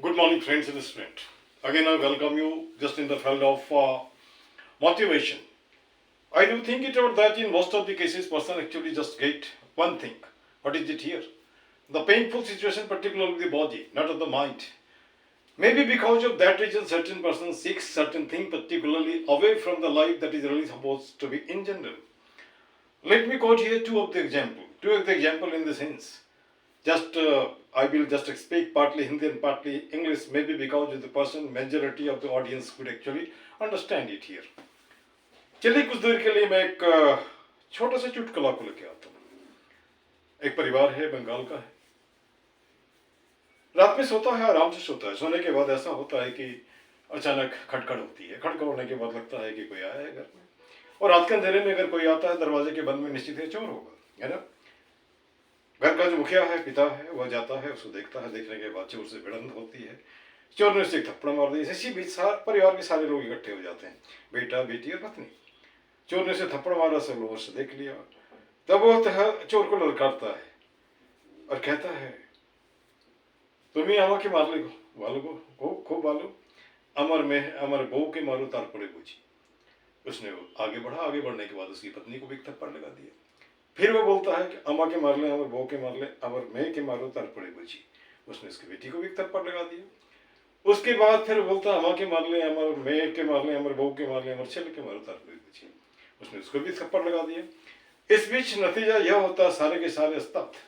Good morning, friends and students. Again, I welcome you just in the field of motivation. I do think it out that in most of the cases, person actually just get one thing. What is it here? The painful situation, particularly the body, not of the mind. Maybe because of that reason, certain person seeks certain thing, particularly away from the life that is really supposed to be in general. Let me quote here two of the example in the sense. Just I will just speak partly Hindi and partly English, maybe because the person majority of the audience could actually understand it here. चलिए कुछ देर के लिए मैं एक छोटा सा चुटकुला को लेके आता हूँ। एक परिवार है, बंगाल का है। रात में सोता है, आराम से सोता है। सोने के बाद ऐसा होता है कि अचानक खटखट होती है। खटखट होने के बाद लगता है कि कोई आया है घर में, और रात के अंधेरे में अगर कोई आता है दरवाजे के बंद में, निश्चित है चोर होगा, है ना। घर का जो मुखिया है, पिता है, वह जाता है, उसको देखता है। देखने के बाद चोर से भिड़ंत होती है। चोर ने उसे एक थप्पड़ मार दिया। इसी बीच परिवार के सारे लोग इकट्ठे हो जाते हैं, बेटा, बेटी और पत्नी। चोर ने उसे थप्पड़ मारा, सब लोगों से देख लिया। तब वो चोर को ललकारता है और कहता है, तुम ही आवा के मार ले वालो को खूब वालो, अमर बहू के मारो तार पड़े बूझी। उसने आगे बढ़ा। आगे बढ़ने के बाद उसकी पत्नी को भी एक थप्पड़ लगा दिया। फिर वो बोलता है कि अम्मा के मार ले, अमर बहू के मार ले, अमर मैं के मारो तार पड़े बची। उसने उसकी बेटी को भी एक थप्पड़ लगा दिया। उसके बाद फिर बोलता है, अम्मा के मार ले, अमर मैं के मार ले, अमर बहू के मार ले, अमर छल के मारो तार पड़े बची। उसने उसको भी थप्पड़ लगा दिया। इस बीच नतीजा यह होता है, सारे के सारे स्तब्ध,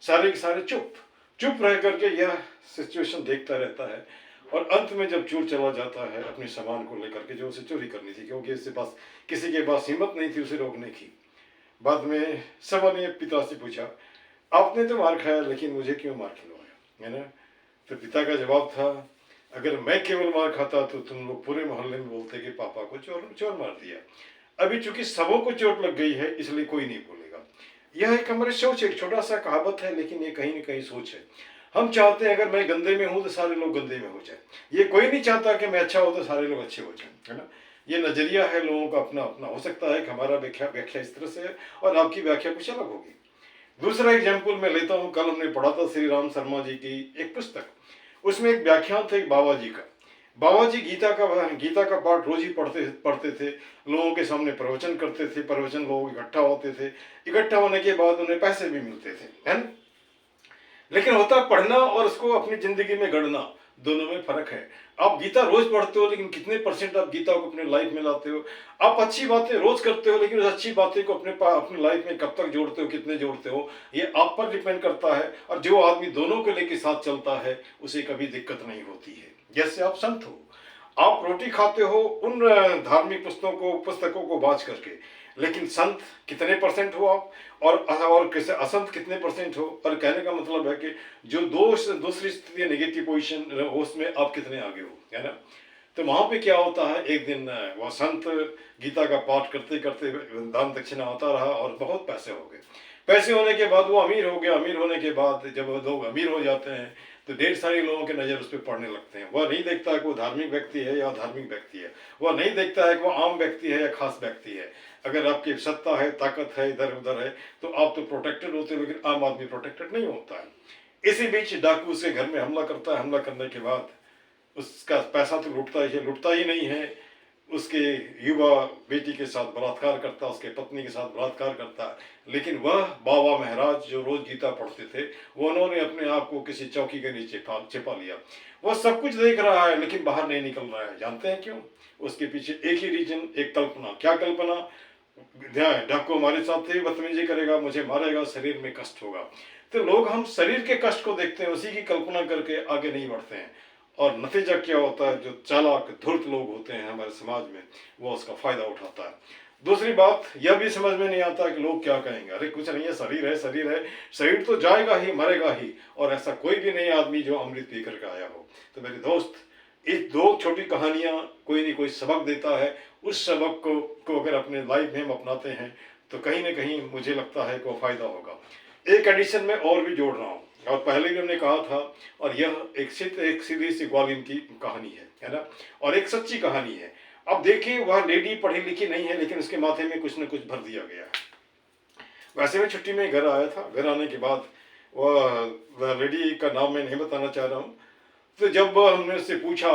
सारे के सारे चुप रह करके यह सिचुएशन देखता रहता है। और अंत में जब चोर चला जाता है अपने सामान को लेकर के, जो उसे चोरी करनी थी, क्योंकि इसके पास किसी के पास हिम्मत नहीं थी उसे रोकने की। बाद में सबा ने पिता से पूछा, आपने तो मार खाया, लेकिन मुझे क्यों मार खिलवाया, है ना। तो पिता का जवाब था, अगर मैं केवल मार खाता तो तुम लोग पूरे मोहल्ले में बोलते कि पापा को चोर मार दिया। अभी चूंकि सबों को चोट लग गई है, इसलिए कोई नहीं बोलेगा। यह एक हमारी सोच है, एक छोटा सा कहावत है, लेकिन ये कहीं ना कहीं सोच है। हम चाहते हैं अगर मैं गंदे में हूं तो सारे लोग गंदे में हो जाए। ये कोई नहीं चाहता कि मैं अच्छा हो तो सारे लोग अच्छे हो जाए, है ना। ये नजरिया है लोगों का अपना अपना। हो सकता है कि हमारा व्याख्या इस तरह से है और आपकी व्याख्या कुछ अलग होगी। दूसरा एग्जाम्पल मैं लेता हूँ। कल हमने पढ़ा था श्री राम शर्मा जी की एक पुस्तक। उसमें एक व्याख्यान था एक बाबा जी का। बाबा जी गीता का पाठ रोज ही पढ़ते थे, लोगों के सामने प्रवचन करते थे। प्रवचन लोग इकट्ठा होते थे। इकट्ठा होने के बाद उन्हें पैसे भी मिलते थे, है ना। लेकिन होता पढ़ना और उसको अपनी जिंदगी में गढ़ना, दोनों में फर्क है। आप गीता रोज पढ़ते हो, लेकिन कितने परसेंट आप गीता को अपने लाइफ में लाते हो। आप अच्छी बातें रोज करते हो, लेकिन उस अच्छी बातें को अपने लाइफ में कब तक जोड़ते हो, कितने जोड़ते हो, ये आप पर डिपेंड करता है। और जो आदमी दोनों को लेके साथ चलता है, उसे कभी दिक्कत नहीं होती है। जैसे आप संत हो, आप रोटी खाते हो उन धार्मिक पुस्तकों को बाँच करके, लेकिन संत कितने परसेंट हो आप, और कैसे असंत कितने परसेंट हो। और कहने का मतलब है कि जो दूसरी स्थिति नेगेटिव पोजीशन हो, उसमें आप कितने आगे हो, है ना। तो वहां पे क्या होता है, एक दिन वह संत गीता का पाठ करते करते दान दक्षिणा होता रहा और बहुत पैसे हो गए। पैसे होने के बाद वो अमीर हो गया। अमीर होने के बाद जब लोग अमीर हो जाते हैं तो ढेर सारे लोगों के नज़र उस पर पड़ने लगते हैं। वह नहीं देखता है कि वो धार्मिक व्यक्ति है या धार्मिक व्यक्ति है। वह नहीं देखता है कि वो आम व्यक्ति है या खास व्यक्ति है। अगर आपकी सत्ता है, ताकत है, इधर उधर है, तो आप तो प्रोटेक्टेड होते हो, लेकिन आम आदमी प्रोटेक्टेड नहीं होता है। इसी बीच डाकू उसके घर में हमला करता है। हमला करने के बाद उसका पैसा तो लुटता ही नहीं है, उसके युवा बेटी के साथ बलात्कार करता, उसके पत्नी के साथ बलात्कार करता। लेकिन वह बाबा महाराज जो रोज गीता पढ़ते थे, वो उन्होंने अपने आप को किसी चौकी के नीचे छिपा लिया। वह सब कुछ देख रहा है, लेकिन बाहर नहीं निकल रहा है। जानते हैं क्यों? उसके पीछे एक ही रीजन, एक कल्पना। क्या कल्पना? डाकू हमारे साथ थे, बदतमीजी करेगा, मुझे मारेगा, शरीर में कष्ट होगा। तो लोग हम शरीर के कष्ट को देखते हैं, उसी की कल्पना करके आगे नहीं बढ़ते हैं। और नतीजा क्या होता है, जो चालाक धूर्त लोग होते हैं हमारे समाज में, वो उसका फायदा उठाता है। दूसरी बात यह भी समझ में नहीं आता कि लोग क्या कहेंगे। अरे कुछ नहीं है, शरीर है, शरीर तो जाएगा ही, मरेगा ही। और ऐसा कोई भी नहीं आदमी जो अमृत पी करके आया हो। तो मेरे दोस्त, इस दो छोटी कहानियां कोई नहीं कोई सबक देता है। उस सबक को अगर अपने लाइफ में हम अपनाते हैं तो कहीं ना कहीं मुझे लगता है कि वो फायदा होगा। एक एडिशन में और भी जोड़ रहा हूँ, और पहले भी हमने कहा था, और यह एक सीधी सी ग्वालिन की कहानी है ना, और एक सच्ची कहानी है। अब देखिए, वह लेडी पढ़ी लिखी नहीं है, लेकिन उसके माथे में कुछ न कुछ भर दिया गया है। वैसे मैं छुट्टी में घर आया था। घर आने के बाद वह लेडी का नाम मैं नहीं बताना चाह रहा हूँ, तो जब हमने उससे पूछा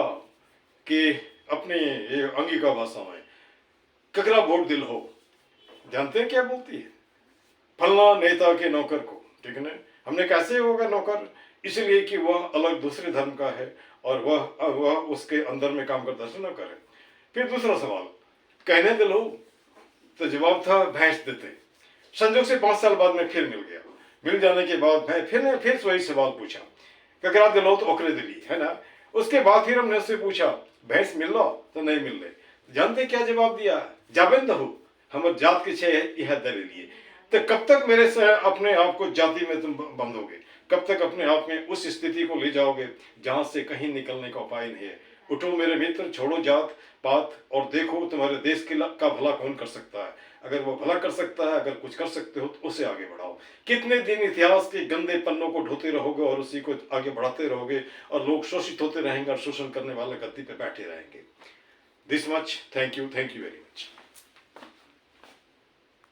कि अपने ये अंगिका भाषा में ककरा वोट दिल हो, जानते हैं क्या बोलती है? फलना नेता के नौकर को। ठीक है ना? हमने कैसे होगा नौकर? इसलिए कि वह अलग दूसरे धर्म का है और वह उसके अंदर में काम करता है, नौकर है। फिर दूसरा सवाल, कहने दिल हो, तो जवाब था भैंस देते। संजोग से 5 साल बाद में फिर मिल गया। मिल जाने के बाद मैं फिर वही सवाल पूछा, ककरा दिल हो तो ओकरे दिली, है ना? उसके बाद फिर हमने उससे पूछा भैंस मिल लो, तो नहीं मिल रहे। जानते क्या जवाब दिया? जाबेन दहू हमर जात के छे यह दे लिए। तो कब तक मेरे से अपने आप को जाति में तुम बंधोगे? कब तक अपने आप में उस स्थिति को ले जाओगे जहां से कहीं निकलने का उपाय नहीं है? उठो मेरे मित्र, छोड़ो जात पात और देखो तुम्हारे देश का भला कौन कर सकता है। अगर वो भला कर सकता है, अगर कुछ कर सकते हो तो उसे आगे बढ़ाओ। कितने दिन इतिहास के गंदे पन्नों को ढोते रहोगे और उसी को आगे बढ़ाते रहोगे और लोग शोषित होते रहेंगे और शोषण करने वाले गद्दी पे बैठे रहेंगे। This much, thank you very much.